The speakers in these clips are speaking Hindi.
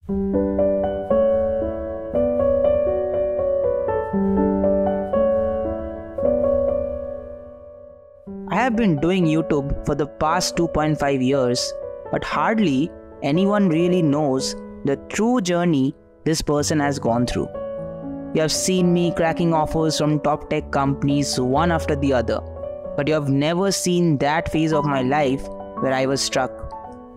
I have been doing YouTube for the past 2.5 years, but hardly anyone really knows the true journey this person has gone through. You have seen me cracking offers from top tech companies one after the other, but you have never seen that phase of my life where I was stuck.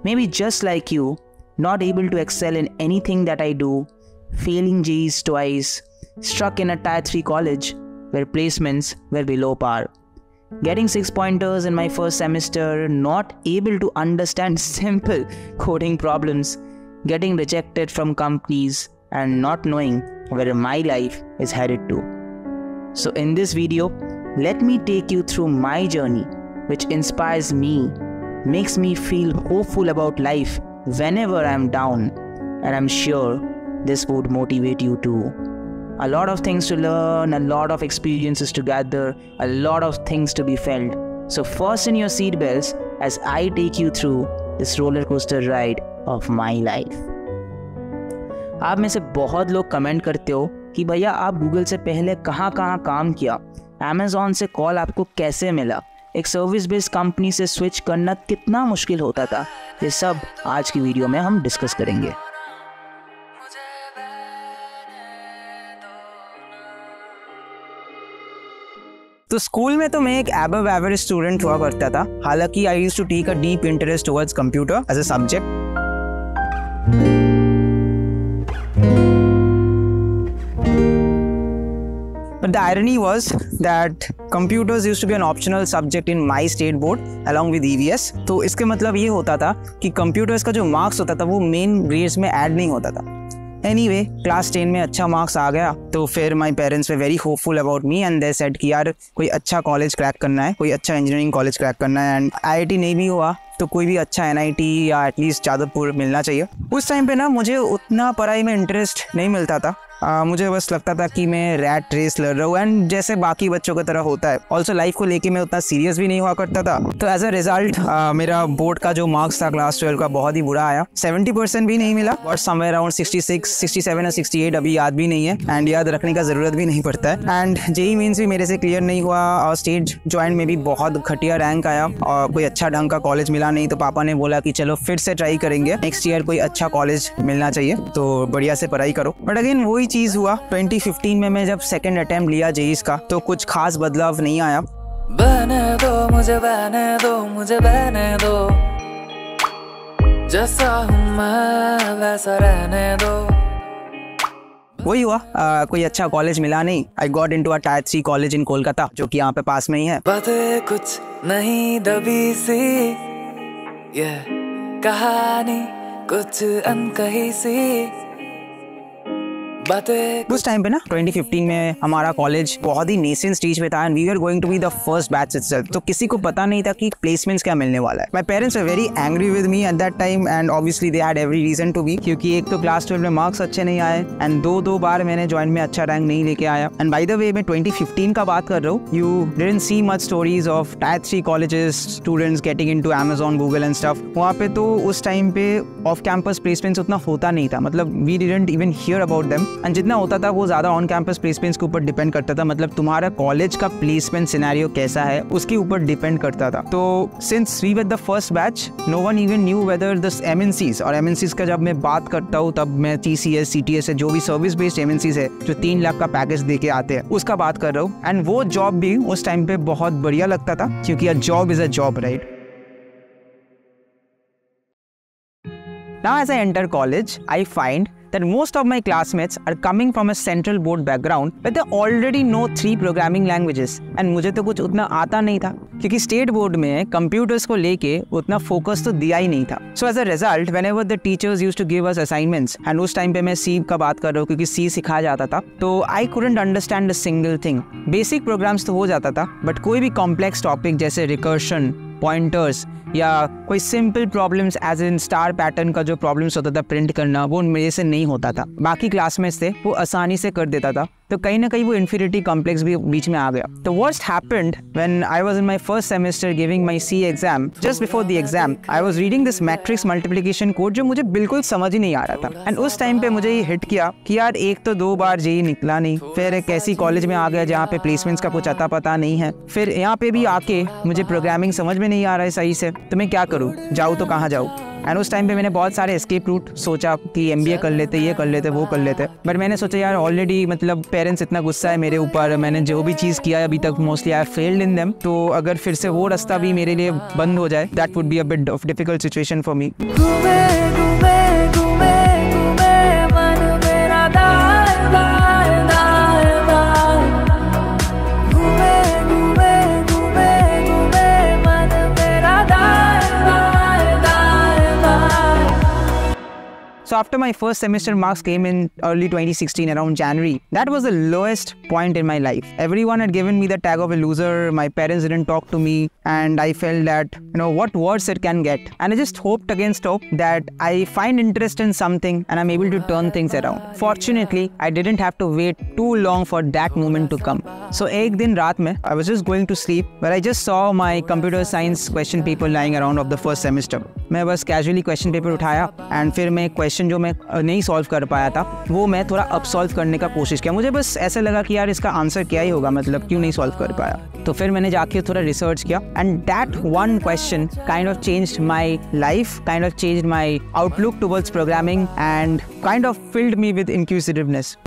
Maybe just like you, not able to excel in anything that I do, failing JEEs twice, stuck in a Tier 3 college where placements were below par. Getting 6-pointers in my first semester, not able to understand simple coding problems, getting rejected from companies, and not knowing where my life is headed to. So in this video, let me take you through my journey, which inspires me, makes me feel hopeful about life whenever I'm down, and I'm sure this would motivate you too. A lot of things to learn, a lot of experiences to gather, a lot of things to be felt. So fasten your seatbelts as I take you through this roller coaster ride of my life. आप में से बहुत लोग कमेंट करते हो कि भैया आप गूगल से पहले कहाँ काम किया, अमेज़ॉन से कॉल आपको कैसे मिला, एक सर्विस बेस्ड कंपनी से स्विच करना कितना मुश्किल होता था। ये सब आज की वीडियो में हम डिस्कस करेंगे। तो स्कूल में तो मैं एक अबव एवरेज स्टूडेंट हुआ करता था। हालांकि I used to take a deep interest towards computer as a subject. But the irony was that computers used to be an optional subject in my state board along with EVS। तो इसके मतलब ये होता था कि कंप्यूटर्स का जो मार्क्स होता था वो मेन ग्रेड्स में ऐड नहीं होता था। एनीवे, क्लास 10 में अच्छा मार्क्स आ गया तो फिर my parents way very hopeful about me and they said कि यार कोई अच्छा कॉलेज क्रैक करना है, कोई अच्छा इंजीनियरिंग कॉलेज क्रैक करना है, एंड IIT नहीं भी हुआ तो कोई भी अच्छा NIT या एटलीस्ट जादवपुर मिलना चाहिए। उस टाइम पे ना मुझे उतना पढ़ाई में इंटरेस्ट नहीं मिलता था। मुझे बस लगता था कि मैं रैट रेस लड़ रहा हूँ एंड जैसे बाकी बच्चों की तरह होता है। ऑल्सो लाइफ को लेके मैं उतना सीरियस भी नहीं हुआ करता था। तो एज अ रिजल्ट मेरा बोर्ड का जो मार्क्स था क्लास 12 का बहुत ही बुरा आया। 70% भी नहीं मिला, बट समवेयर अराउंड 66, 67 और 68 अभी याद भी नहीं है एंड याद रखने का जरूरत भी नहीं पड़ता है। एंड JEE मेंस भी मेरे से क्लियर नहीं हुआ और स्टेट ज्वाइंट में भी बहुत घटिया रैंक आया और कोई अच्छा ढंग का कॉलेज मिला नहीं। तो पापा ने बोला कि चलो फिर से ट्राई करेंगे, नेक्स्ट ईयर कोई अच्छा कॉलेज मिलना चाहिए तो बढ़िया से पढ़ाई करो। बट अगेन वही चीज़ हुआ। 2015 में मैं जब सेकेंड अटेम्प्ट लिया JEEs का तो कुछ खास बदलाव नहीं आया। बहने दो मुझे, बहने दो मुझे, बहने दो, जैसा हूँ मैं वैसा रहने दो। वही हुआ, कोई अच्छा कॉलेज मिला नहीं। I got into a Tier 3 college in Kolkata जो कि यहाँ पे पास में ही है। बातें कुछ नहीं दबी सी, ये कहानी कुछ अनकही सी बातें। उस टाइम पे ना 2015 में हमारा कॉलेज बहुत ही नेसेंट स्टेज पे था and we were going to be the first batch itself. तो किसी को पता नहीं था कि प्लेसमेंट्स क्या मिलने वाला है। My parents were very angry with me at that time and obviously they had every reason to be, क्योंकि एक तो क्लास 12 में मार्क्स अच्छे नहीं आए एंड दो बार मैंने ज्वाइंट में अच्छा रैंक नहीं लेके आया। एंड बाय द वे मैं 2015 का बात कर रहा हूँ। You didn't see much stories of Tier 3 colleges students getting into Amazon, Google and stuff. वहाँ पे तो उस टाइम पे ऑफ कैंपस प्लेसमेंट्स उतना होता नहीं था, मतलब we didn't even hear about them and जितना होता था वो ज़्यादा ऑन कैंपस प्लेसमेंट्स के ऊपर डिपेंड करता था। मतलब तुम्हारा कॉलेज का प्लेसमेंट सिनेरियो कैसा है उसके ऊपर डिपेंड करता था। तो since we were the first batch, no one even knew whether the MNCs, और MNCs का जब मैं बात करता हूँ तब मैं TCS, CTS है, जो भी सर्विस बेस्ड MNCs है जो 3 लाख का पैकेज दे के आते हैं उसका बात कर रहा हूँ। एंड वो जॉब भी उस टाइम पे बहुत बढ़िया लगता था क्योंकि a job is a job, right? Now as I enter college, I find that most of my classmates are coming from a central board background where they already know 3 programming languages and मुझे तो कुछ उतना आता नहीं था क्योंकि स्टेट बोर्ड में कंप्यूटर्स को लेके उतना फोकस तो दिया ही नहीं था। So as a result, whenever the teachers used to give us assignments, and उस टाइम पे मैं C का बात कर रहा हूँ क्योंकि C सिखाया जाता था, तो I couldn't understand a single thing। Basic programs तो हो जाता था बट कोई भी कॉम्प्लेक्स टॉपिक जैसे रिकर्शन, पॉइंटर्स या कोई simple problems as in star pattern का जो प्रॉब्लम्स होता था प्रिंट करना, वो मेरे से नहीं होता था। बाकी क्लासमेट्स थे वो आसानी से कर देता था, तो कहीं ना कहीं वो इन्फीरियरिटी कॉम्प्लेक्स भी बीच में आ गया। तो worst happened when I was in my first semester giving my C exam. Just before the exam I was reading this matrix multiplication code जो मुझे बिल्कुल समझ ही नहीं आ रहा था। एंड उस टाइम पे मुझे ये हिट किया कि यार एक तो 2 बार जेईई निकला नहीं, फिर एक ऐसी कॉलेज में आ गया जहाँ पे प्लेसमेंट्स का कुछ अता पता नहीं है, फिर यहाँ पे भी आके मुझे प्रोग्रामिंग समझ में नहीं आ रहा है सही से, तो मैं क्या करूँ, जाऊँ तो कहाँ जाऊँ। एंड उस टाइम पे मैंने बहुत सारे एस्केप रूट सोचा कि MBA कर लेते, ये कर लेते, वो कर लेते, बट मैंने सोचा यार ऑलरेडी मतलब पेरेंट्स इतना गुस्सा है मेरे ऊपर, मैंने जो भी चीज़ किया है अभी तक mostly I failed in them, तो अगर फिर से वो रास्ता भी मेरे लिए बंद हो जाए that would be a bit of difficult situation for me. So after my first semester marks came in early 2016 around January, that was the lowest point in my life. Everyone had given me the tag of a loser, my parents didn't talk to me, and I felt that, what worse it can get. And I just hoped against hope that I find interest in something and I'm able to turn things around. Fortunately, I didn't have to wait too long for that moment to come. So एक दिन रात में I was just going to sleep, but I just saw my computer science question paper lying around of the first semester. मैं बस casually question paper उठाया and फिर मैं question जो मैं नहीं सॉल्व कर पाया था वो मैं थोड़ा अब सॉल्व करने का कोशिश किया। मुझे बस ऐसा लगा कि यार इसका आंसर क्या ही होगा, मतलब क्यों नहीं सॉल्व कर पाया। तो फिर मैंने जाके थोड़ा रिसर्च किया and that one question kind of changed my life, kind of changed my outlook towards programming and kind of filled me with inquisitiveness.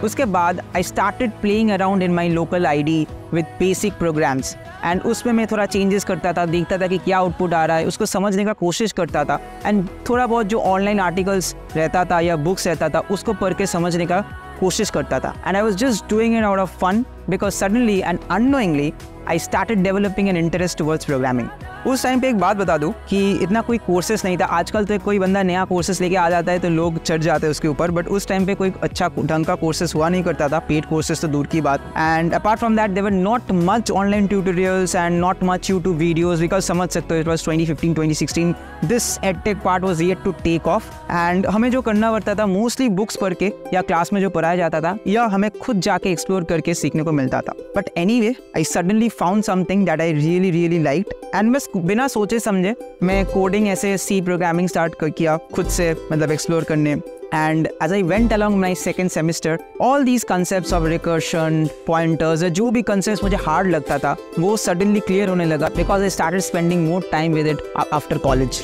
उसके बाद I started playing around in my local ID with basic programs and उसमें मैं थोड़ा चेंजेस करता था, देखता था कि क्या आउटपुट आ रहा है, उसको समझने का कोशिश करता था एंड थोड़ा बहुत जो ऑनलाइन आर्टिकल्स रहता था या बुक्स रहता था उसको पढ़ के समझने का कोशिश करता था। And I was just doing it out of fun because suddenly and unknowingly I started developing an interest towards programming. उस टाइम पे एक बात बता दूं कि इतना कोई कोर्सेस नहीं था। आजकल तो कोई बंदा नया कोर्सेस लेके आ जाता है तो लोग चढ़ जाते हैं उसके ऊपर, बट उस टाइम पे कोई अच्छा ढंग का कोर्सेस हुआ नहीं करता था, पेड कोर्सेस तो दूर की बात। And apart from that there were not much online tutorials and not much YouTube videos because समझ सकते हो it was 2015-2016 this edtech part was yet to take off and हमें जो करना पड़ता था मोस्टली बुक्स पढ़ के या क्लास में जो पढ़ाया जाता था या हमें खुद जाके एक्सप्लोर करके सीखने को मिलता था। But anyway I suddenly found something that I really liked and मैं बिना सोचे समझे मैं कोडिंग ऐसे सी प्रोग्रामिंग स्टार्ट किया खुद से, मतलब एक्सप्लोर करने। And as I went along my second semester, all these concepts of recursion, pointers, जो भी concepts मुझे hard लगता था वो suddenly clear होने लगा because I started spending more time with it after college.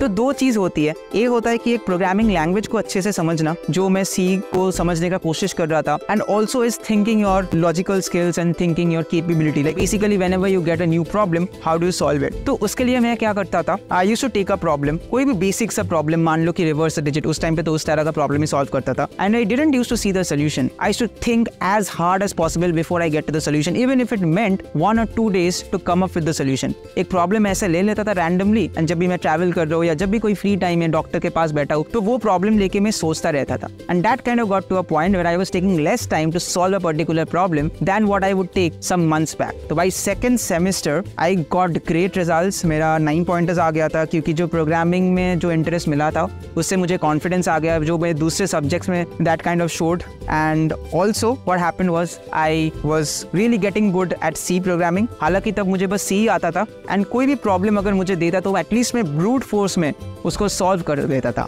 तो 2 चीज़ होती है, एक होता है कि एक प्रोग्रामिंग लैंग्वेज को अच्छे से समझना जो मैं सी को समझने का कोशिश कर रहा था and also is thinking your logical skills and thinking your capability, like basically whenever you get a new problem how do you solve it. तो उसके लिए मैं क्या करता था, I used to take a problem, कोई भी बेसिक सा प्रॉब्लम, मान लो कि रिवर्स डिजिट, उस टाइम पे तो उस तरह का प्रॉब्लम ही सॉल्व करता था and I didn't use to see the solution, I used to think as hard as possible before I get to the solution even if it meant 1 or 2 days to come up with the solution. एक प्रॉब्लम ऐसे ले लेता था रैंडमली एंड जब भी मैं ट्रैवल कर रहा हूँ या जब भी कोई फ्री टाइम में डॉक्टर के पास बैठा हूँ तो वो प्रॉब्लम लेके मैं सोचता रहता था and that kind of got to a point where I was taking less time to solve a particular problem then what I would take some months back. तो by second semester I got great results, मेरा 9 pointers आ गया था क्योंकि जो प्रोग्रामिंग में जो इंटरेस्ट मिला था उससे मुझे कॉन्फिडेंस आ गया जो मैं दूसरे सब्जेक्ट्स में that kind of showed and also what happened was I was really getting good at C programming. हालांकि तब मुझे बस सी ही आता था एंड कोई भी प्रॉब्लम अगर मुझे देता तो एटलीस्ट मैं ब्रूट फोर्स में उसको सॉल्व कर देता था।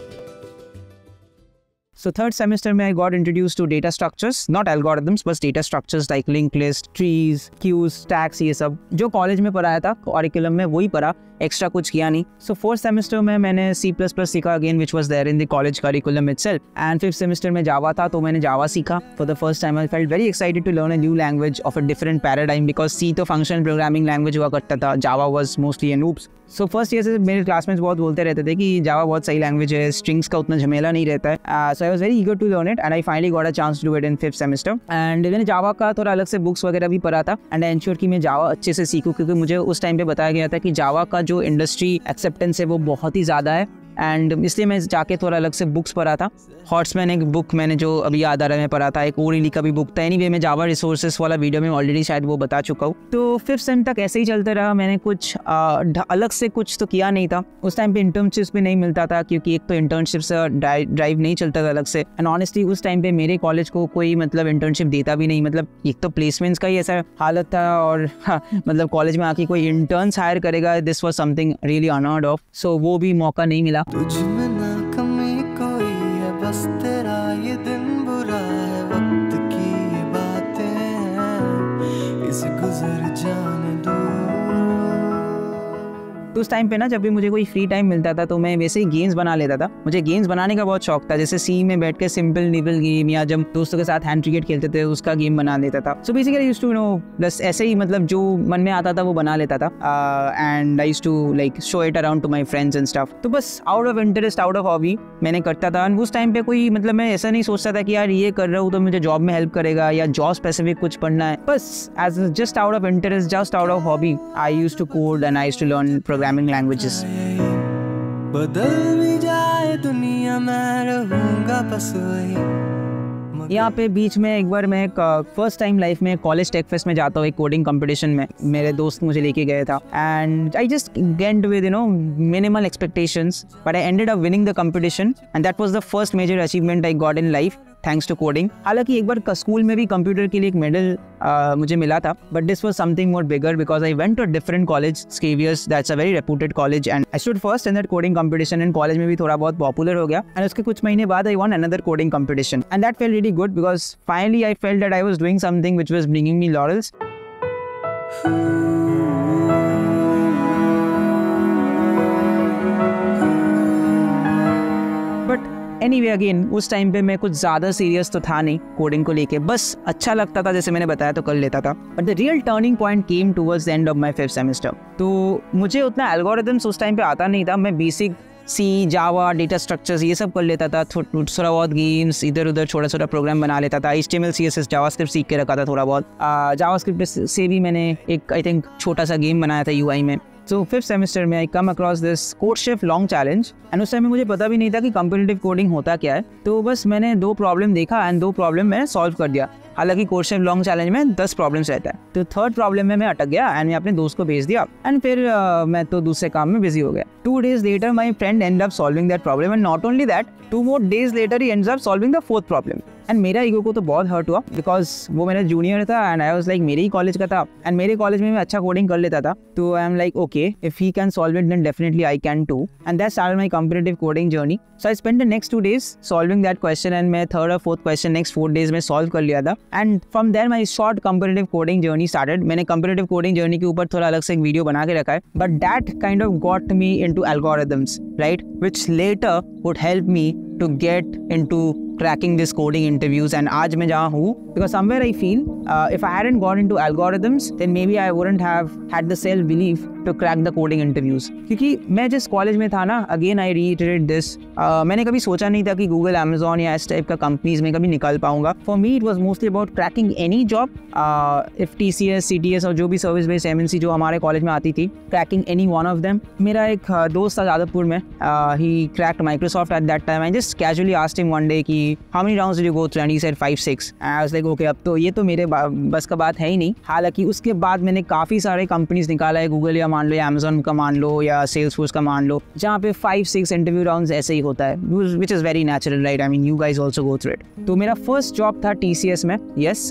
So third semester में I got introduced to data structures, not algorithms, बस data structures like linked list, trees, queues, stacks, ये सब जो कॉलेज में पढ़ाया था करिकुलम में वही पढ़ा, एक्स्ट्रा कुछ किया नहीं। So fourth semester में मैंने C++ सीखा again which was there in the college curriculum itself and fifth semester में जावा था तो मैंने जावा सीखा। For the first time I felt very excited to learn a new language of a different paradigm because C तो functional programming language हुआ करता था, Java was mostly an oops। So first year से मेरे क्लासमेट्स बहुत बोलते रहते थे कि जावा बहुत सही लैंग्वेज है, स्ट्रिंग्स का उतना झमेला नहीं रहता है। So I was very eager to learn it and I finally got a chance to do it in fifth semester and मैंने जावा का थोड़ा अलग से बुक्स वगैरह भी पढ़ा था and I ensured कि मैं जावा अच्छे से सीखूं क्योंकि मुझे उस टाइम पे बताया गया था कि जावा का जो इंडस्ट्री एक्सेप्टेंस है वो बहुत ही ज़्यादा है एंड इसलिए मैं जाके थोड़ा अलग से बुक्स पढ़ा था। हॉट्समैन एक बुक मैंने जो अभी याद आ रहा है मैं पढ़ा था, एक ओरिली का भी बुक था। एनीवे मैं जावा रिसोर्सेस वाला वीडियो में ऑलरेडी शायद वो बता चुका हूँ। तो 5th सेम तक ऐसे ही चलता रहा। मैंने कुछ अलग से कुछ तो किया नहीं था। उस टाइम पे इंटर्नशिप्स भी नहीं मिलता था क्योंकि एक तो इंटर्नशिप से ड्राइव नहीं चलता था अलग से, एंड ऑनेस्टली उस टाइम पे मेरे कॉलेज को कोई मतलब इंटर्नशिप देता भी नहीं। मतलब एक तो प्लेसमेंट्स का ही ऐसा हालत था और मतलब कॉलेज में आके कोई इंटर्न्स हायर करेगा, this was something really unheard of. So वो भी मौका नहीं मिला। तुझ में ना कमी कोई है, बस तेरा ये दिन बुरा है, वक्त की ये बातें हैं, इसे गुजर जाने दो। तो उस टाइम पे ना जब भी मुझे कोई फ्री टाइम मिलता था तो मैं वैसे ही गेम्स बना लेता था। मुझे गेम्स बनाने का बहुत शौक था, जैसे सी में बैठ के सिंपल निबल गेम या जब दोस्तों के साथ हैंड क्रिकेट खेलते थे उसका गेम बना लेता था। So basically used to know बस ऐसे ही मतलब जो मन में आता था वो बना लेता था, and I used to like show it around to my friends and stuff. तो बस out of interest, out of hobby मैंने करता था। उस टाइम पे कोई मतलब मैं ऐसा नहीं सोचता था कि यार ये कर रहा हूँ तो मुझे जॉब में हेल्प करेगा या जॉब स्पेसिफिक कुछ पढ़ना है। बस as just out of interest, just out of hobby I used to code and I used to learn programming languages. बदल भी जाए दुनिया, मैं रहूंगा बस वही। यहाँ पे बीच में एक बार मैं फर्स्ट टाइम लाइफ में कॉलेज टेक फेस्ट में जाता हूँ, एक कोडिंग कंपटीशन में मेरे दोस्त मुझे लेके गए था, and I just went with minimal expectations, but I ended up winning the competition and that was the first major achievement I got in life thanks to coding. हालांकि एक बार स्कूल में भी कंप्यूटर के लिए एक मेडल मुझे मिला था, but this was something more bigger because I went to a different college, Xavier's, that's a very reputed college, and I stood first in that coding competition. And college में भी थोड़ा बहुत पॉपुलर हो गया, एंड उसके कुछ महीने बाद I won another coding competition and that felt really good because finally I felt that I was doing something which was bringing me laurels. Anyway again उस टाइम पे मैं कुछ ज़्यादा सीरियस तो था नहीं कोडिंग को लेके, बस अच्छा लगता था, जैसे मैंने बताया तो कर लेता था। But the real turning point came towards the end of my 5th semester. तो मुझे उतना एल्गोरिथम्स उस टाइम पे आता नहीं था। मैं बेसिक सी, जावा, डेटा स्ट्रक्चर्स ये सब कर लेता था, थोड़ा बहुत गेम्स इधर उधर छोटा छोटा प्रोग्राम बना लेता था। HTML CSS जावास्क्रिप्ट सीख के रखा था थोड़ा बहुत। जावास्क्रिप्ट से भी मैंने एक आई थिंक छोटा सा गेम बनाया था UI में। So 5th सेमेस्टर में I came across this CodeChef long challenge, and उस टाइम में मुझे पता भी नहीं था कि कॉम्पिटिटिव कोडिंग होता क्या है। तो बस मैंने 2 प्रॉब्लम देखा एंड 2 प्रॉब्लम मैंने सॉल्व कर दिया। हालांकि CodeChef लॉन्ग चैलेंज में 10 प्रॉब्लम्स रहता है, तो 3rd प्रॉब्लम में मैं अटक गया एंड मैं अपने दोस्त को भेज दिया, एंड फिर मैं तो दूसरे काम में बिजी हो गया। 2 days later my friend ended up solving that problem, and not only that 2 more days later he ends up solving the 4th problem। And मेरा ईगो को तो बहुत हर्ट हुआ बिकॉज वो मेरा जूनियर था एंड आई वाज लाइक मेरे ही कॉलेज का था एंड मेरे कॉलेज में मैं अच्छा कोडिंग कर लेता था। तो I am like okay, if he can solve it then definitely I can too, and that started my competitive coding journey. So I spent the next 2 days solving that question, and मैं 3rd और 4th क्वेश्चन नेक्स्ट 4 days में सॉल्व कर लिया था, and from there my short competitive coding journey started. मैंने कॉम्पिटिटिव कोडिंग जर्नी के ऊपर थोड़ा अलग से एक वीडियो बना के रखा है, but that kind of got me into algorithms, right, which later would help me to get into cracking this coding interviews, and आज मैं जहाँ हूँ because somewhere I feel if I hadn't gone into algorithms then maybe I wouldn't have had the self belief to crack the coding interviews। क्योंकि मैं जिस कॉलेज में था ना, again I reiterate this, मैंने कभी सोचा नहीं था कि Google, Amazon या इस टाइप का कंपनीज में कभी निकल पाऊंगा। For me it was mostly about cracking any job, if TCS, CTS और जो भी सर्विस बेस्ड MNC जो हमारे कॉलेज में आती थी, cracking any one of them। मेरा एक दोस्त था जादवपुर में, he cracked Microsoft at that time। I just casually asked him one day कि how many rounds did you go through, and he said 5-6, and I was like okay, अब तो ये तो मेरे बस का बात है ही नहीं। हालांकि उसके बाद मैंने काफ़ी सारे कंपनीज निकाला है, गूगल या मान लो या अमेजोन का मान लो या सेल्सफोर्स का मान लो, जहाँ पे 5-6 इंटरव्यू राउंड्स ऐसे ही होता है, which is very natural, right, I mean you guys also go through it. तो मेरा फर्स्ट जॉब था TCS में, yes,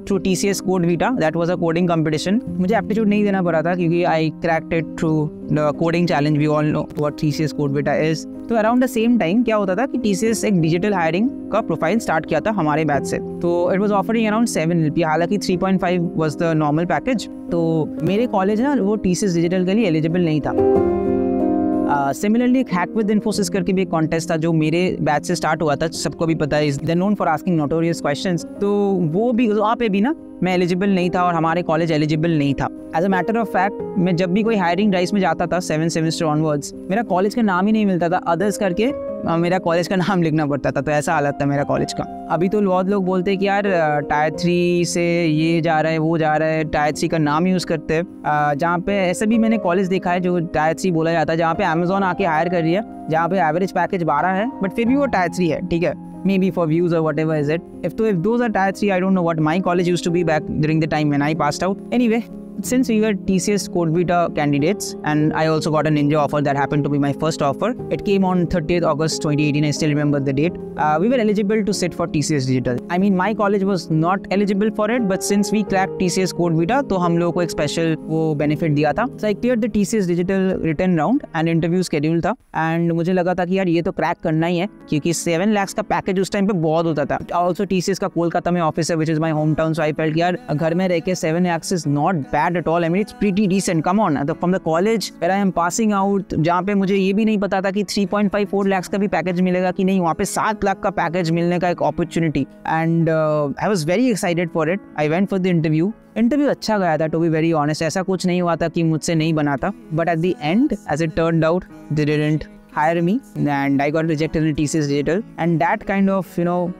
through TCS code vita, that was a coding competition. मुझे एप्टीट्यूड नहीं देना पड़ा था क्योंकि I cracked it through the coding challenge, we all know what TCS code vita is. तो अराउंड द सेम टाइम क्या होता था कि TCS एक डिजिटल हायरिंग का प्रोफाइल स्टार्ट किया था हमारे बैच से, तो it was offering around 7 LP, हालांकि 3.5 वाज द नॉर्मल पैकेज। तो मेरे कॉलेज ना वो TCS डिजिटल के लिए एलिजिबल नहीं था। सिमिलरली हैक विद इन्फोसिस करके भी एक कॉन्टेस्ट था जो मेरे बैच से स्टार्ट हुआ था, सबको भी पता है, they known for asking notorious questions. तो वो भी वहाँ पे भी ना मैं एलिजिबल नहीं था और हमारे कॉलेज एलिजिबल नहीं था। As a matter of fact मैं जब भी कोई हायरिंग ड्राइव में जाता था 7th सेमेस्टर ऑनवर्ड्स, मेरा कॉलेज का नाम ही नहीं मिलता था, अदर्स करके मेरा कॉलेज का नाम लिखना पड़ता था, तो ऐसा हालत था मेरा कॉलेज का। अभी तो बहुत लोग बोलते हैं कि यार टायर 3 से ये जा रहा है वो जा रहा है, टायर 3 का नाम यूज़ करते हैं। जहाँ पे ऐसे भी मैंने कॉलेज देखा है जो टायर 3 बोला जाता है, जहाँ पे अमेजोन आके हायर कर रही है, जहाँ पे एवरेज पैकेज 12 है बट फिर भी वो टायर 3 है, ठीक है, maybe for views or whatever is it. If those are tier 3, I don't know what my college used to be back during the time when I passed out. Anyway, since we were TCS Code Vita candidates and I also got a Ninja offer that happened to be my first offer. It came on 30th August 2018. I still remember the date. We were eligible to sit for TCS Digital. I mean, my college was not eligible for it, but since we cracked TCS Code Vita, तो हम लोगों को एक special वो benefit दिया था. So I cleared the TCS Digital written round and interview schedule था. And मुझे लगा था कि यार ये तो crack करना ही है, क्योंकि 7 lakhs का package उस time पे बहुत होता था. Also TCS का कोलकाता में office है, which is my hometown, so I felt यार घर में रह के 7 lakhs is not bad at all. I mean, it's pretty decent. Come on, from the college where I am passing out, जहाँ पे मुझे ये भी नहीं पता था कि 3.54 lakhs का भी पैकेज मिलेगा कि नहीं, वहाँ पे 7 लाख का पैकेज मिलने का एक opportunity, and I was very excited for it. I went for the interview अच्छा गया था, टू बी वेरी ऑनेस्ट. ऐसा कुछ नहीं हुआ था कि मुझसे नहीं बना था, but at the end as it turned out they didn't hire me and I got rejected in TCS Digital, and that kind of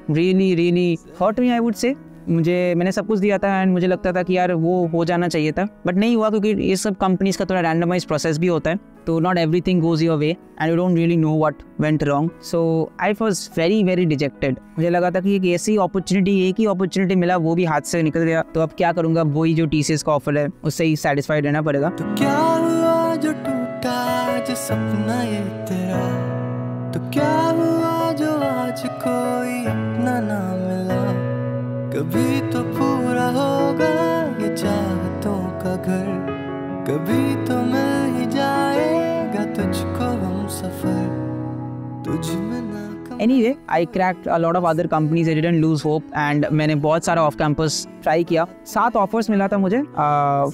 really hurt me, I would say. मैंने सब कुछ दिया था एंड मुझे लगता था कि यार वो हो जाना चाहिए था, बट नहीं हुआ, क्योंकि ये सब कंपनीज का थोड़ा रैंडमाइज प्रोसेस भी होता है, तो not everything goes your way and you don't really know what went wrong. So I was very dejected. मुझे लगा था कि एक ऐसी अपॉर्चुनिटी, एक ही अपॉर्चुनिटी मिला, वो भी हाथ से निकल गया, तो अब क्या करूंगा, वही जो TCS का ऑफर है उससे ही सेटिस्फाइड रहना पड़ेगा. तो क्या हुआ जो टूटा जो सपना ये तेरा, तो क्या हुआ जो आज कोई अपना ना मिला. कभी तो पूरा होगा ये चाहतों का घर, कभी तो मिल ही जाएगा तुझको हम सफर, तुझ में ना. Anyway, I cracked a lot of other companies. I didn't lose hope and मैंने बहुत सारा ऑफ कैंपस ट्राई किया. 7 ऑफर्स मिला था मुझे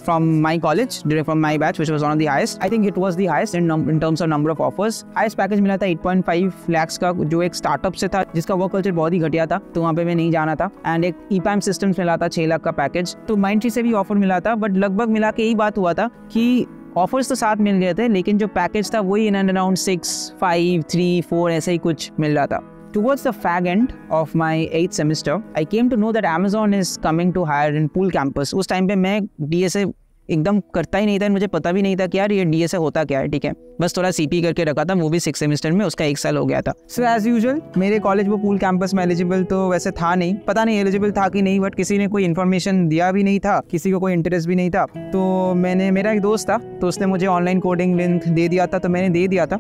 from my college, direct from my batch, which was one of the highest. I think it was the highest in terms of number of offers. Highest package मिला था 8.5 lakhs का, जो एक स्टार्टअप से था जिसका वर्क कल्चर बहुत ही घटिया था, तो वहाँ पे मैं नहीं जाना था. एंड एक EPAM सिस्टम्स मिला था 6 लाख का पैकेज. तो Mindtree से भी ऑफर मिला था, बट लगभग मिला के यही बात हुआ था कि ऑफर्स तो साथ मिल गए थे, लेकिन जो पैकेज था वही इन एंड अराउंड 6, 5, 3, 4 ऐसे ही कुछ मिल रहा था. Towards the fag end of my 8th semester, I came to know that Amazon is coming to hire in Pool campus. उस टाइम पे मैं DSA एकदम करता ही नहीं था, मुझे पता भी नहीं था कि यार ये DSA होता क्या है, ठीक है, बस थोड़ा CP करके रखा था, वो भी 6th सेमेस्टर में, उसका 1 साल हो गया था. सो एज यूजुअल मेरे कॉलेज वो पूल कैंपस में एलिजिबल तो वैसे था नहीं, पता नहीं एलिजिबल था कि नहीं, बट किसी ने कोई इन्फॉर्मेशन दिया भी नहीं था, किसी को कोई इंटरेस्ट भी नहीं था. तो मेरा एक दोस्त था, तो उसने मुझे ऑनलाइन कोडिंग लिंक दे दिया था, तो मैंने दे दिया था.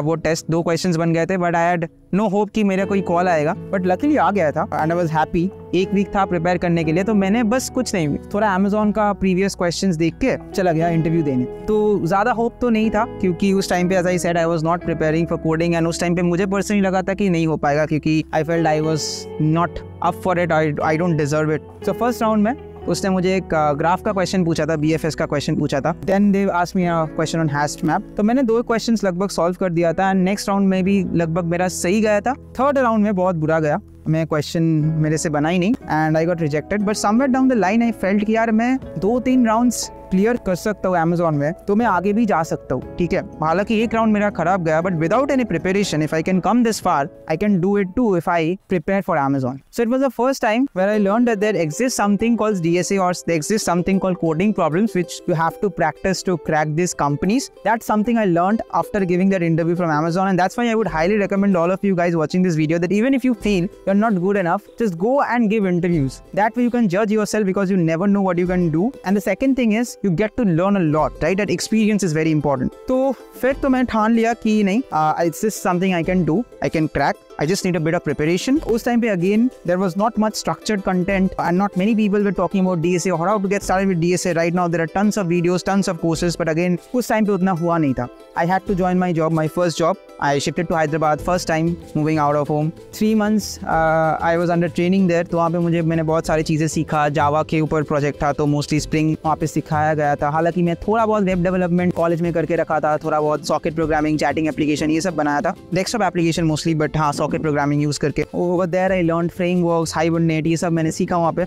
वो टेस्ट 2 क्वेश्चंस बन गए थे, but I had no hope कि मेरा कोई कॉल आएगा, बट लकीली आ गया था and I was happy. 1 week था प्रिपेयर करने के लिए, तो मैंने बस कुछ नहीं, थोड़ा अमेजोन का प्रीवियस क्वेश्चंस देख के चला गया इंटरव्यू देने. तो ज़्यादा होप तो नहीं था, क्योंकि उस टाइम पे as I said I was not preparing for coding, and उस टाइम पे मुझे पर्सनली लगा था कि नहीं हो पाएगा, क्योंकि I felt I was not up for it, I don't deserve it. So first round में उसने मुझे एक ग्राफ का क्वेश्चन पूछा था, BFS का क्वेश्चन पूछा था. Then they asked me a question on hashed map, तो मैंने 2 क्वेश्चंस लगभग सॉल्व कर दिया था, एंड नेक्स्ट राउंड में भी लगभग मेरा सही गया था. थर्ड राउंड में बहुत बुरा गया, मैं क्वेश्चन मेरे से बना ही नहीं and I got rejected. But somewhere down the line I felt कि यार मैं 2-3 राउंड्स क्लियर कर सकता हूँ अमेजोन में, तो मैं आगे भी जा सकता हूँ, ठीक है. हालांकि एक राउंड मेरा खराब गया, but without any preparation if I can come this far, I can do it too if I prepare for Amazon. So it was the first time where I learned that there exists something called DSA, or there exists something called coding problems which you have to practice to crack these companies. That's something I learned after giving that interview from Amazon, and that's why I would highly recommend all of you guys watching this video that even if you feel you're not good enough, just go and give interviews. That way you can judge yourself, because you never know what you can do. And the second thing is you get to learn a lot, right? That experience is very important. तो फिर तो मैं ठान लिया कि नहीं, it's just something I can do, I can crack. I just need a bit of preparation. उस time पे again there was not much structured content and not many people were talking about DSA or how to get started with DSA. Right now there are tons of videos, tons of courses, but again उस time पे उतना हुआ नहीं था. I had to join my job, my first job. I shifted to Hyderabad, first time moving out of home. 3 months I was under training there. तो वहाँ पे मैंने बहुत सारी चीज़ें सीखा. जावा के ऊपर प्रोजेक्ट था, तो मोस्टली स्प्रिंग वहाँ पे सिखाया गया था. हालांकि मैं थोड़ा बहुत वेब डेवलपमेंट कॉलेज में करके रखा था, थोड़ा बहुत सॉकेट प्रोग्रामिंग, चैटिंग एप्लीकेशन, ये सब बनाया था. डेस्कटॉप एप्लीकेशन मोस्टली, बट हाँ सॉकेट प्रोग्रामिंग यूज़ करके. Over there I learn frameworks, hibernate, ये सब मैंने सीखा. वहाँ पे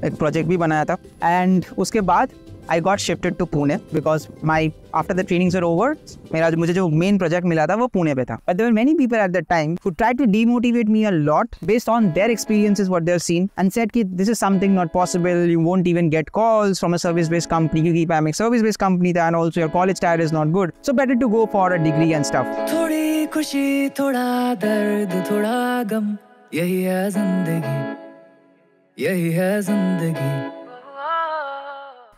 एक प्रोजेक्ट भी बनाया था. एंड उसके बाद I got shifted to Pune because after the trainings were over, मुझे जो main project मिला था वो पुणे पे था. But there were many people at that time who tried to demotivate me a lot based on their experiences, what they've seen, and said कि this is something not possible. You won't even get calls from a service-based company क्योंकि मैं एक service-based company था, and also your college title is not good. So better to go for a degree and stuff. थोड़ी खुशी, थोड़ा दर्द, थोड़ा गम, यही है जिंदगी, यही है जिंदगी.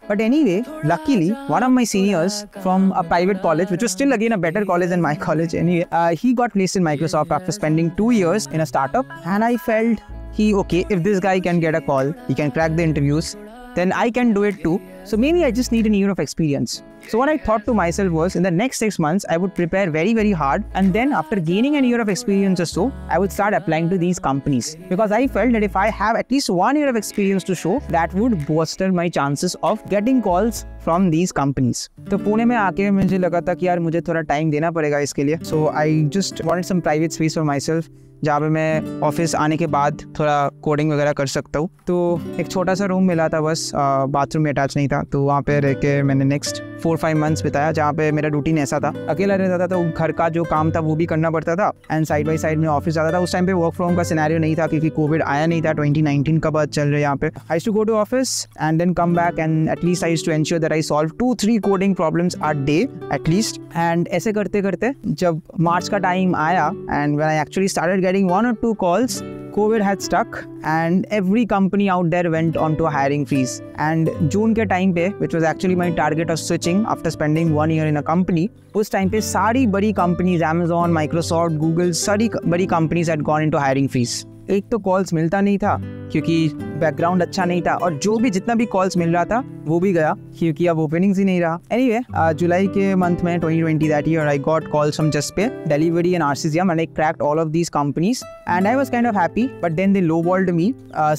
But anyway, luckily, one of my seniors from a private college, which was still again a better college than my college anyway, he got placed in Microsoft after spending 2 years in a startup. And I felt, okay, if this guy can get a call, he can crack the interviews, then I can do it too. So maybe I just need an year of experience. So what I thought to myself was, in the next 6 months, I would prepare very, very hard. And then after gaining a year of experience or so, I would start applying to these companies. Because I felt that if I have at least 1 year of experience to show, that would bolster my chances of getting calls from these companies. तो पुणे में आके मुझे लगा था कि यार मुझे थोड़ा टाइम देना पड़ेगा इसके लिए. So I just wanted some private space for myself, जहाँ पे मैं ऑफिस आने के बाद थोड़ा कोडिंग वगैरह कर सकता हूँ. तो एक छोटा सा रूम मिला था, बस बाथरूम में अटैच नहीं था. तो वहाँ पे रह के मैंने नेक्स्ट 4-5 मंथ्स बिताया, जहाँ पे मेरा रूटीन ऐसा था, अकेला रहता था तो घर का जो काम था वो भी करना पड़ता था, एंड साइड बाई साइड में ऑफिस जाता था. उस टाइम पे वर्क फ्रॉम का सिनेरियो नहीं था क्योंकि कोविड आया नहीं था. 2019 का बात चल रहा है यहाँ पे. I used to go to office and then come back, and at least I used to ensure that I solve 2-3 coding problems a day at least. And ऐसे करते करते जब मार्च का टाइम आया, and when I actually started getting 1 or 2 calls, COVID had stuck and every company out there went on to a hiring freeze. And June के time पे, which was actually my target of switching after spending 1 year in a company, उस time पे सारी बड़ी companies, Amazon, Microsoft, Google, सारी बड़ी companies had gone into hiring freeze. एक तो कॉल्स मिलता नहीं था क्योंकि बैकग्राउंड अच्छा नहीं था, और जो भी जितना भी कॉल्स मिल रहा था वो भी गया क्योंकि अब ओपनिंग्स ही नहीं रहा. एनीवे, जुलाई के मंथ में 2020 that year I got calls from Juspay, Delhivery and RCCM, and I cracked all of these companies and I was kind of happy. But then they lowballed me,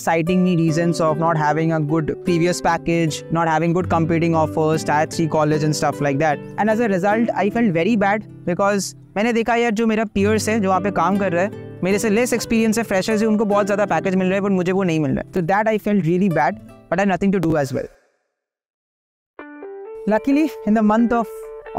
citing me reasons of not having a good previous package, not having good competing offers, tier 3 college and stuff like that. And as a result, I felt very bad because मैंने देखा यार जो मेरा peers है जो वहाँ पे काम कर रहा है, मेरे से लेस एक्सपीरियंस है, फ्रेशर्स है, उनको बहुत ज़्यादा पैकेज मिल रहा है, पर मुझे वो नहीं मिल रहा है. तो that I felt really bad, but I had nothing to do as well. Luckily in the month of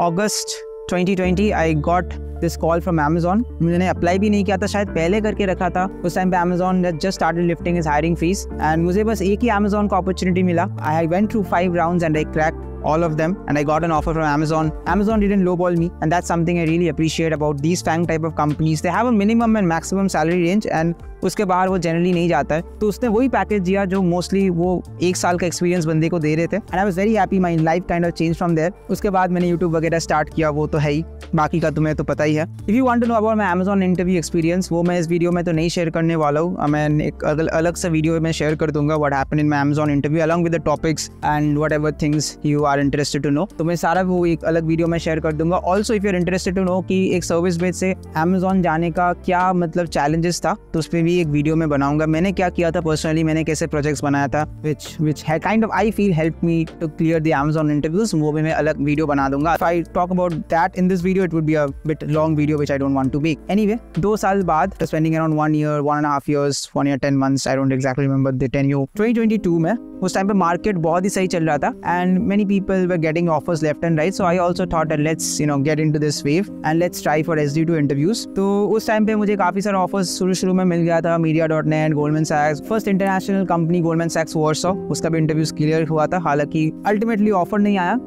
August 2020 I got this call from Amazon. मैंने अप्लाई भी नहीं किया था, शायद पहले करके रखा था. उस टाइम पे Amazon just started lifting his hiring fees, and मुझे बस एक ही Amazon का अपॉर्चुनिटी मिला. I went through 5 rounds and I cracked all of them, and I got an offer from Amazon. Amazon didn't lowball me, and that's something I really appreciate about these FAANG type of companies. They have a minimum and maximum salary range, and उसके बाहर वो जनरली नहीं जाता है. तो उसने वही पैकेज दिया जो मोस्टली वो 1 साल का एक्सपीरियंस बंदे को दे रहे थे, and I was very happy. My life kind of change from there. उसके बाद मैंने यूट्यूब वगैरह स्टार्ट किया, वो तो है ही, बाकी का तुम्हें तो पता ही है. If you want to know about my Amazon interview experience, वो मैं इस वीडियो में तो नहीं शेयर करने वाला हूँ. मैं एक अलग सा वीडियो में शेयर कर दूंगा what happened in my Amazon interview along with the topics and whatever things you are interested to know. तो मैं सारा वो एक अलग वीडियो में शेयर कर दूंगा. Also if you are interested to know कि एक सर्विस बेस से Amazon जाने का क्या मतलब चैलेंजेस था, तो उस पर भी एक वीडियो में बनाऊंगा. मैंने क्या किया था पर्सनली, मैंने कैसे प्रोजेक्ट्स बनाया था, which kind of I feel helped me to clear the Amazon interviews. वो भी मैं अलग वीडियो बना दूंगा. If I talk about that in this video, it would be a bit long video which I don't want to make. Anyway, 2 साल बाद, spending around 1 year, 1.5 years, 1 year 10 months, I don't exactly remember the tenure. 2022 में उस टाइम पे मार्केट बहुत ही सही चल रहा था, and many people were getting offers left and right. So I also thought that let's get into this wave and let's try for SD2 interviews. तो उस टाइम पे मुझे काफी सारे ऑफर्स शुरू में मिल गया था. Media.net, Goldman Sachs, first international company Goldman सैक्स वॉर्सो, उसका भी इंटरव्यूज क्लियर हुआ था. हालांकि अल्टीमेटली ऑफर नहीं आया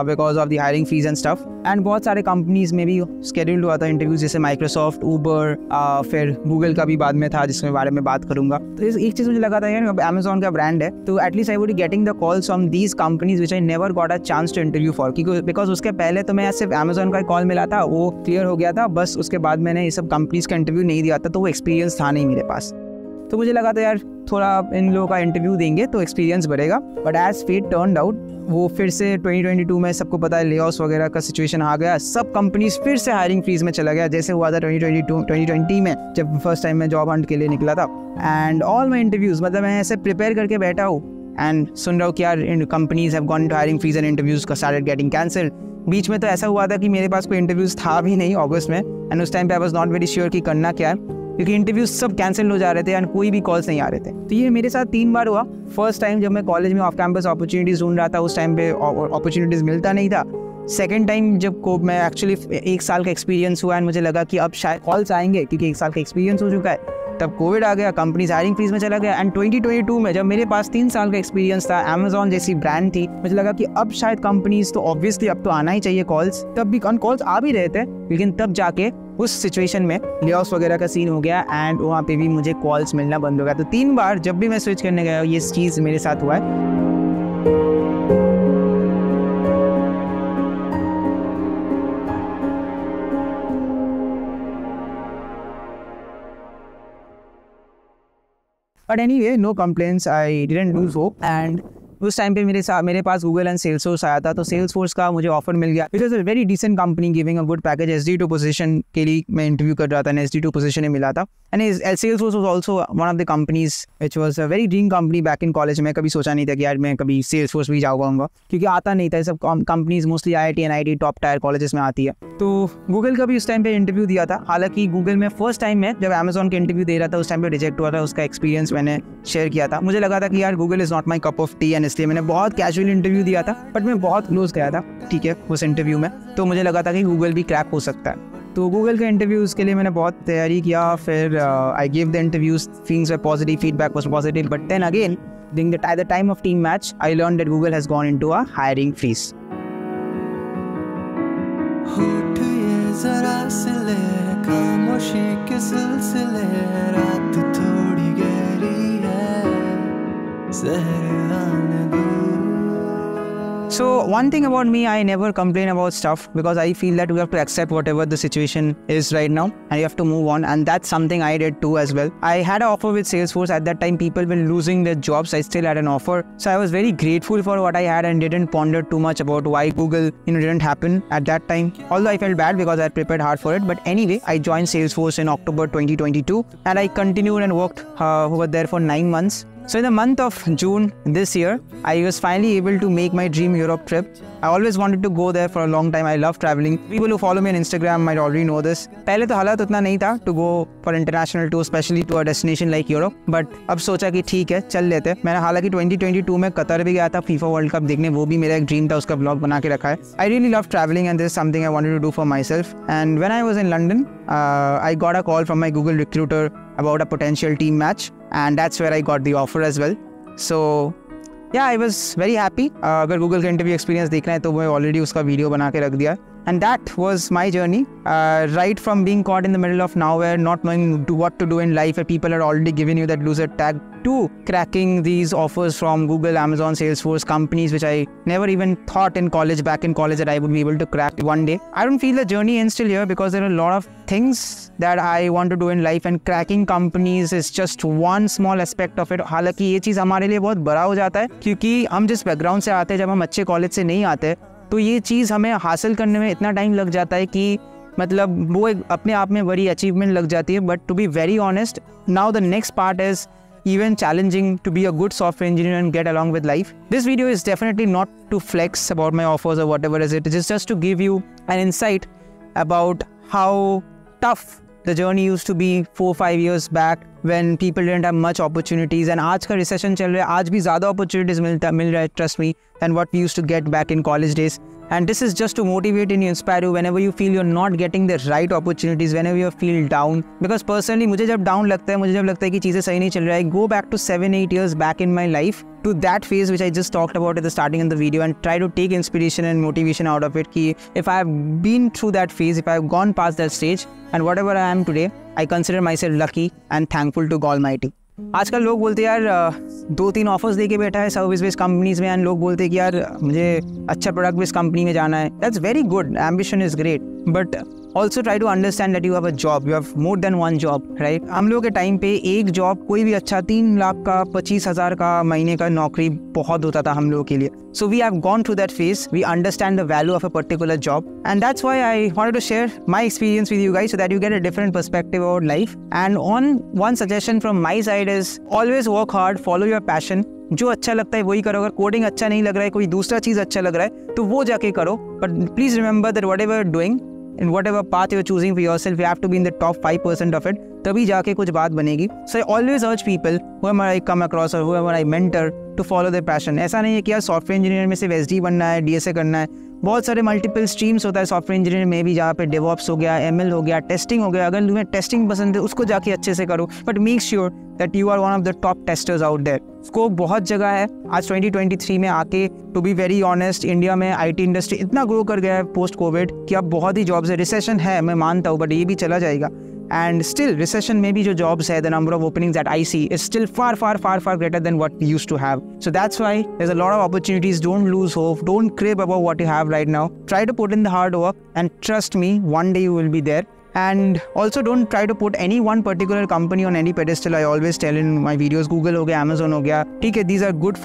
because of the hiring fees and stuff. And बहुत सारे कंपनीज में भी स्केड्यूल्ड हुआ था इंटरव्यूज, जैसे माइक्रोसॉफ्ट, ऊबर, फिर गूगल का भी बाद में था जिसके बारे में बात करूंगा. तो एक चीज मुझे लगा था यार Amazon का ब्रांड है, तो at least I would getting the calls from these companies which I never got a chance to interview for, because उसके पहले तो मैं सिर्फ Amazon का कॉल मिला था, वो क्लियर हो गया था बस. उसके बाद मैंने ये सब कंपनीज का इंटरव्यू नहीं दिया था, तो वो एक्सपीरियंस था नहीं मेरे पास. तो मुझे लगा था यार थोड़ा इन लोगों का इंटरव्यू देंगे तो एक्सपीरियंस बढ़ेगा. But as fate turned out, वो फिर से 2022 में सबको पता है ले-ऑफ्स वगैरह का सिचुएशन आ गया. सब कंपनीज फिर से हायरिंग फ्रीज में चला गया, जैसे हुआ था 2020 में जब फर्स्ट टाइम मैं जॉब हंट के लिए निकला था. एंड ऑल माई इंटरव्यूज, मतलब मैं ऐसे प्रिपेयर करके बैठा हूँ एंड सुन रहा हूँ कि यार इन companies have gone into hiring freeze and interviews started getting cancelled. बीच में तो ऐसा हुआ था कि मेरे पास कोई इंटरव्यूज था भी नहीं अगस्त में, एंड उस टाइम पे आई वाज नॉट वेरी श्योर कि करना क्या है. क्योंकि इंटरव्यूज सब कैंसिल हो जा रहे थे एंड कोई भी कॉल्स नहीं आ रहे थे। तो ये मेरे साथ 3 बार हुआ। फर्स्ट टाइम जब मैं कॉलेज में ऑफ कैंपस अपॉर्चुनिटीज़ ढूंढ रहा था, उस टाइम पे अपॉर्चुनिटीज़ मिलता नहीं था। सेकेंड टाइम जब को मैं एक्चुअली 1 साल का एक्सपीरियंस हुआ एंड मुझे लगा कि अब शायद कॉल्स आएंगे क्योंकि 1 साल का एक्सपीरियंस हो चुका है, तब कोविड आ गया, कंपनीज हायरिंग फ्रीज में चला गया। एंड 2022 में जब मेरे पास 3 साल का एक्सपीरियंस था, अमेजॉन जैसी ब्रांड थी, मुझे लगा कि अब शायद कंपनीज तो ऑब्वियसली अब तो आना ही चाहिए कॉल्स। तब भी कॉल्स आ भी रहे थे, लेकिन तब जाके उस सिचुएशन में लेऑफ्स वगैरह का सीन हो गया एंड वहाँ पे भी मुझे कॉल्स मिलना बंद हो गया। तो 3 बार जब भी मैं स्विच करने गया ये चीज़ मेरे साथ हुआ है। But anyway, no complaints. I didn't lose hope. And उस टाइम पे मेरे पास गूगल एंड सेल्सफोर्स आया था, तो सेल्सफोर्स का मुझे ऑफर मिल गया। It was a very decent company giving a good package. SD2 position के लिए मैं इंटरव्यू कर रहा था एंड SD2 पोजीशन में मिला था। And Salesforce was also one of the companies which was a very dream company back in college. मैं कभी सोचा नहीं था कि यार मैं कभी सेल्सफोर्स भी जाऊँगा, क्योंकि आता नहीं था। सब companies mostly IIT NIT top tier colleges में आती है। तो गूगल का भी उस टाइम पे इंटरव्यू दिया था। हालांकि गूगल में फर्स्ट टाइम में जब अमेजॉन के इंटरव्यू दे रहा था, उस टाइम पे रिजेक्ट हुआ था। उसका एक्सपीरियंस मैंने शेयर किया था। मुझे लगा था कि यार Google is not my cup of T, and इसलिए मैंने बहुत कैजुअल इंटरव्यू दिया था। बट मैं बहुत क्लोज गया था, ठीक है, उस इंटरव्यू में। तो मुझे लगा था कि गूगल भी क्रैक हो सकता है। तो गूगल के इंटरव्यूज़ के लिए मैंने बहुत तैयारी किया। फिर I give the interviews, things were positive, feedback was positive. But then again at the time of team match, I learned that Google has gone into a hiring freeze. होठ ये जरा सिले, खामोशी के सिलसिले, रात थोड़ी गहरी है, सहराने दूर। So one thing about me, I never complain about stuff because I feel that we have to accept whatever the situation is right now and you have to move on, and that's something I did too as well. I had an offer with Salesforce. At that time people were losing their jobs. I still had an offer, so I was very grateful for what I had and didn't ponder too much about why Google didn't happen at that time. Although I felt bad because I had prepared hard for it, but anyway I joined Salesforce in October 2022 and I continued and worked over there for 9 months. So in the month of June this year, I was finally able to make my dream Europe trip. I always wanted to go there for a long time. I love traveling. People who follow me on Instagram might already know this. पहले तो हालात उतना नहीं था to go for international tour, especially to a destination like Europe. But अब सोचा कि ठीक है, चल लेते। मैंने हालांकि 2022 में कतर भी गया था FIFA वर्ल्ड कप देखने, वो भी मेरा एक ड्रीम था, उसका ब्लॉग बना के रखा है। I really love traveling and this is something I wanted to do for myself. And when I was in London, I got a call from my Google recruiter about a potential team match, and that's where I got the offer as well. So yeah, I was very happy. अगर Google का इंटरव्यू एक्सपीरियंस देखना है तो मैं ऑलरेडी उसका वीडियो बना के रख दिया। And that was my journey, right from being caught in the middle of nowhere, not knowing what to do in life, where people are already giving you that loser tag, to cracking these offers from Google, Amazon, Salesforce, companies which I never even thought back in college that I would be able to crack one day. I don't feel the journey ends still here because there are a lot of things that I want to do in life, and cracking companies is just one small aspect of it. हालांकि ये चीज़ हमारे लिए बहुत बड़ा हो जाता है, क्योंकि हम जिस बैकग्राउंड से आते हैं, जब हम अच्छे कॉलेज से नहीं आते, तो ये चीज़ हमें हासिल करने में इतना टाइम लग जाता है कि मतलब वो एक अपने आप में बड़ी अचीवमेंट लग जाती है. But to be very honest, now the next part is even challenging to be a good software engineer and get along with life. This video is definitely not to flex about my offers or whatever is it. It is just to give you an insight about how tough the journey used to be 4-5 years back when people didn't have much opportunities. And आज का recession चल रहा है, आज भी ज़्यादा opportunities मिल रहा है, trust me, than what we used to get back in college days. And this is just to motivate and inspire you whenever you feel you're not getting the right opportunities, whenever you feel down. Because personally, मुझे जब down लगता है, मुझे जब लगता है कि चीज़ें सही नहीं चल रहा है, go back to 7-8 years back in my life to that phase which I just talked about at the starting of the video, and try to take inspiration and motivation out of it. कि if I have been through that phase, if I have gone past that stage, and whatever I am today, I consider myself lucky and thankful to Almighty. आजकल लोग बोलते हैं यार 2-3 ऑफर्स देके बैठा है सर्विस बेस्ड कंपनीज में, एंड लोग बोलते हैं कि यार मुझे अच्छा प्रोडक्ट बेस्ड कंपनी में जाना है. That's very good, ambition is great, but also try to understand that you have a job, you have more than one job, right. हम लोग के टाइम पे एक जॉब कोई भी अच्छा 3 लाख का 25,000 का महीने का नौकरी बहुत होता था हम लोगों के लिए. So we have gone through that phase, we understand the value of a particular job, and that's why I wanted to share my experience with you guys so that you get a different perspective about life. And one suggestion from my side is always work hard, follow your passion. जो अच्छा लगता है वही करो. अगर कोडिंग अच्छा नहीं लग रहा है, कोई दूसरा चीज़ अच्छा लग रहा है, तो वो जाके करो. But please remember that whatever you are doing, in whatever path you're choosing for yourself, you have to be in the top 5% of it, तभी जाके कुछ बात बनेगी. So I always urge people, whoever I come across or whoever I mentor, to follow their passion. ऐसा नहीं है कि यार सॉफ्टवेयर इंजीनियर में सिर्फ SD बनना है, DSA करना है. बहुत सारे मल्टीपल स्ट्रीम्स होता है सॉफ्टवेयर इंजीनियर में भी, जहाँ पे डेवऑप्स हो गया, ML हो गया, टेस्टिंग हो गया. अगर तुम्हें टेस्टिंग पसंद है उसको जाके अच्छे से करो, but make sure that you are one of the top testers out there. Scope बहुत जगह है. आज 2023 में आके, to be very honest, India में IT इंडस्ट्री इतना ग्रो कर गया है पोस्ट कोविड कि अब बहुत ही जॉब्स है. रिसेशन है, मैं मानता हूँ, बट ये भी चला जाएगा. And still, recession में भी जो jobs है, the number of openings that I see is still far greater than what we used to have. So that's why there's a lot of opportunities. Don't lose hope. Don't crib about what you have right now. Try to put in the hard work, and trust me, one day you will be there. And also don't try to put any one particular company on any pedestal. I always tell in my videos, Google हो गया, Amazon हो गया, ठीक है, these are good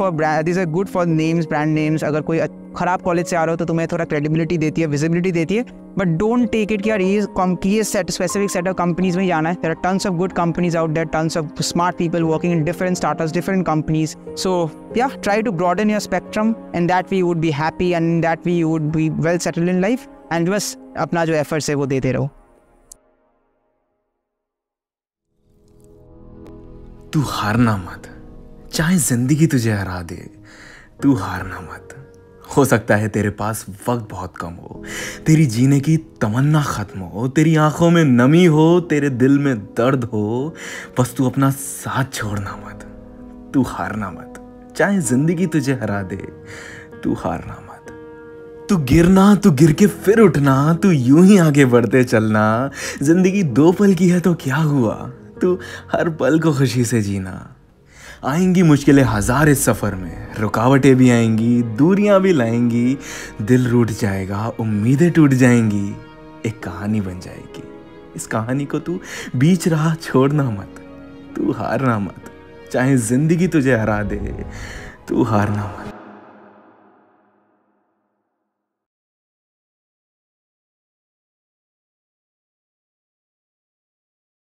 for names, brand names. अगर कोई खराब कॉलेज से आ रहे हो तो तुम्हें थोड़ा क्रेडिबिलिटी देती है, विजिबिलिटी देती है, बट डोंट टेक इट कि यार ये स्पेसिफिक सेट ऑफ कंपनीज में जाना है. There are tons of good companies out there, tons of smart people working in different startups, different companies. So yeah, try to broaden your spectrum, and that we would be happy, and that we would be well settled in life. And बस अपना जो एफर्ट्स है वो देते रहो. तू हारना मत, चाहे जिंदगी तुझे हरा दे, तू हारना मत. हो सकता है तेरे पास वक्त बहुत कम हो, तेरी जीने की तमन्ना खत्म हो, तेरी आंखों में नमी हो, तेरे दिल में दर्द हो, बस तू अपना साथ छोड़ना मत. तू हारना मत, चाहे जिंदगी तुझे हरा दे, तू हारना मत. तू गिरना, तू गिर के फिर उठना, तू यूं ही आगे बढ़ते चलना. जिंदगी 2 पल की है तो क्या हुआ, तू हर पल को खुशी से जीना. आएंगी मुश्किलें हजार इस सफ़र में, रुकावटें भी आएंगी, दूरियां भी लाएंगी, दिल रूठ जाएगा, उम्मीदें टूट जाएंगी, एक कहानी बन जाएगी. इस कहानी को तू बीच राह छोड़ना मत. तू हारना मत, चाहे जिंदगी तुझे हरा दे, तू हारना मत.